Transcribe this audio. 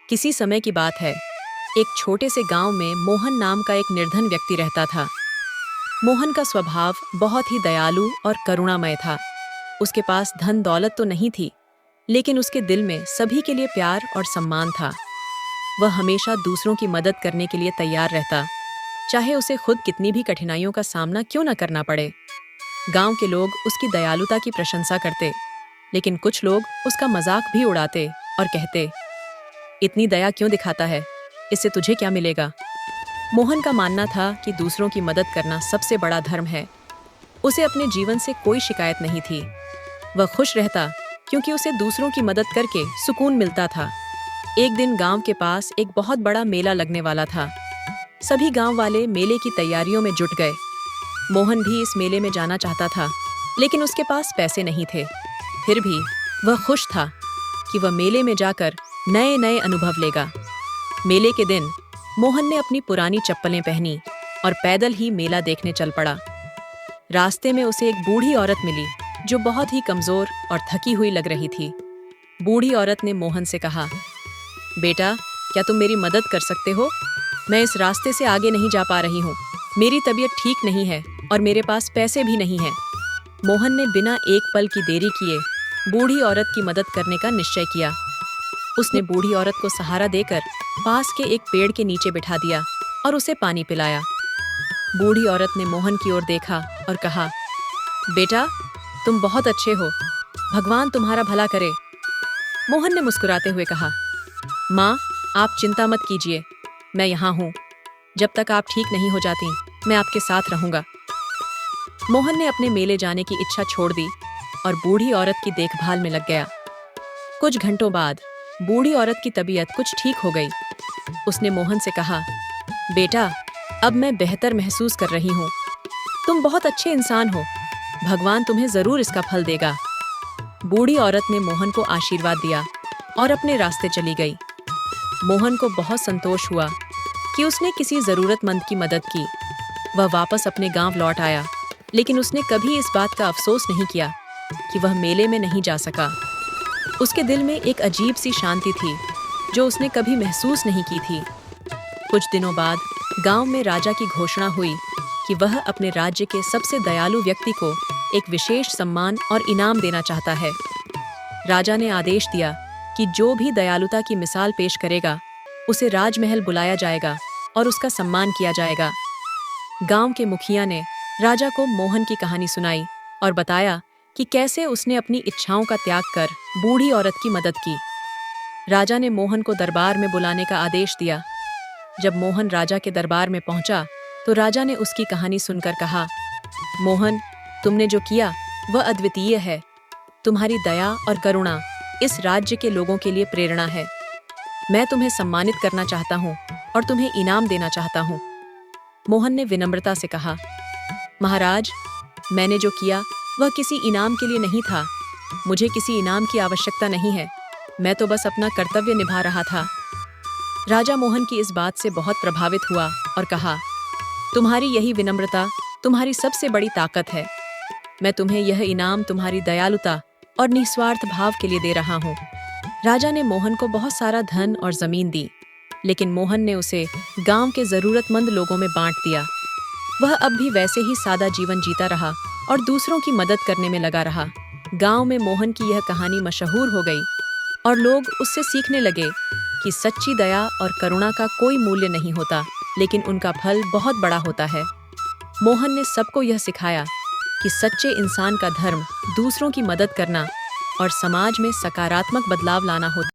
किसी समय की बात है। एक छोटे से गांव में मोहन नाम का एक निर्धन व्यक्ति रहता था। मोहन का स्वभाव बहुत ही दयालु और करुणामय था। उसके पास धन दौलत तो नहीं थी, लेकिन उसके दिल में सभी के लिए प्यार और सम्मान था। वह हमेशा दूसरों की मदद करने के लिए तैयार रहता, चाहे उसे खुद कितनी भी कठिनाइयों का सामना क्यों न करना पड़े। गांव के लोग उसकी दयालुता की प्रशंसा करते, लेकिन कुछ लोग उसका मजाक भी उड़ाते और कहते, इतनी दया क्यों दिखाता है, इससे तुझे क्या मिलेगा। मोहन का मानना था कि दूसरों की मदद करना सबसे बड़ा धर्म है। उसे अपने जीवन से कोई शिकायत नहीं थी। वह खुश रहता क्योंकि उसे दूसरों की मदद करके सुकून मिलता था। एक दिन गांव के पास एक बहुत बड़ा मेला लगने वाला था। सभी गांव वाले मेले की तैयारियों में जुट गए। मोहन भी इस मेले में जाना चाहता था, लेकिन उसके पास पैसे नहीं थे। फिर भी वह खुश था कि वह मेले में जाकर नए नए अनुभव लेगा। मेले के दिन मोहन ने अपनी पुरानी चप्पलें पहनी और पैदल ही मेला देखने चल पड़ा। रास्ते में उसे एक बूढ़ी औरत मिली जो बहुत ही कमजोर और थकी हुई लग रही थी। बूढ़ी औरत ने मोहन से कहा, बेटा, क्या तुम मेरी मदद कर सकते हो? मैं इस रास्ते से आगे नहीं जा पा रही हूँ। मेरी तबीयत ठीक नहीं है और मेरे पास पैसे भी नहीं हैं। मोहन ने बिना एक पल की देरी किए बूढ़ी औरत की मदद करने का निश्चय किया। उसने बूढ़ी औरत को सहारा देकर पास के एक पेड़ के नीचे बिठा दिया और उसे पानी पिलाया। बूढ़ी औरत ने मोहन की ओर देखा और कहा, बेटा, तुम बहुत अच्छे हो। भगवान तुम्हारा भला करे। मोहन ने मुस्कुराते हुए कहा, माँ, आप चिंता मत कीजिए, मैं यहाँ हूँ। जब तक आप ठीक नहीं हो जाती, मैं आपके साथ रहूंगा। मोहन ने अपने मेले जाने की इच्छा छोड़ दी और बूढ़ी औरत की देखभाल में लग गया। कुछ घंटों बाद बूढ़ी औरत की तबीयत कुछ ठीक हो गई। उसने मोहन से कहा, बेटा, अब मैं बेहतर महसूस कर रही हूँ। तुम बहुत अच्छे इंसान हो। भगवान तुम्हें जरूर इसका फल देगा। बूढ़ी औरत ने मोहन को आशीर्वाद दिया और अपने रास्ते चली गई। मोहन को बहुत संतोष हुआ कि उसने किसी जरूरतमंद की मदद की। वह वापस अपने गांव लौट आया, लेकिन उसने कभी इस बात का अफसोस नहीं किया कि वह मेले में नहीं जा सका। उसके दिल में एक अजीब सी शांति थी जो उसने कभी महसूस नहीं की थी। कुछ दिनों बाद गांव में राजा की घोषणा हुई कि वह अपने राज्य के सबसे दयालु व्यक्ति को एक विशेष सम्मान और इनाम देना चाहता है। राजा ने आदेश दिया कि जो भी दयालुता की मिसाल पेश करेगा, उसे राजमहल बुलाया जाएगा और उसका सम्मान किया जाएगा। गांव के मुखिया ने राजा को मोहन की कहानी सुनाई और बताया कि कैसे उसने अपनी इच्छाओं का त्याग कर बूढ़ी औरत की मदद की। राजा ने मोहन को दरबार में बुलाने का आदेश दिया। जब मोहन राजा के दरबार में पहुंचा, तो राजा ने उसकी कहानी सुनकर कहा, मोहन, तुमने जो किया वह अद्वितीय है। तुम्हारी दया और करुणा इस राज्य के लोगों के लिए प्रेरणा है। मैं तुम्हें सम्मानित करना चाहता हूँ और तुम्हें इनाम देना चाहता हूँ। मोहन ने विनम्रता से कहा, महाराज, मैंने जो किया वह किसी इनाम के लिए नहीं था। मुझे किसी इनाम की आवश्यकता नहीं है। मैं तो बस अपना कर्तव्य निभा रहा था। राजा मोहन की इस बात से बहुत प्रभावित हुआ और कहा, तुम्हारी यही विनम्रता तुम्हारी सबसे बड़ी ताकत है। मैं तुम्हें यह इनाम तुम्हारी दयालुता और निस्वार्थ भाव के लिए दे रहा हूँ। राजा ने मोहन को बहुत सारा धन और जमीन दी, लेकिन मोहन ने उसे गांव के जरूरतमंद लोगों में बांट दिया। वह अब भी वैसे ही सादा जीवन जीता रहा और दूसरों की मदद करने में लगा रहा। गांव में मोहन की यह कहानी मशहूर हो गई और लोग उससे सीखने लगे कि सच्ची दया और करुणा का कोई मूल्य नहीं होता, लेकिन उनका फल बहुत बड़ा होता है। मोहन ने सबको यह सिखाया कि सच्चे इंसान का धर्म दूसरों की मदद करना और समाज में सकारात्मक बदलाव लाना होता है।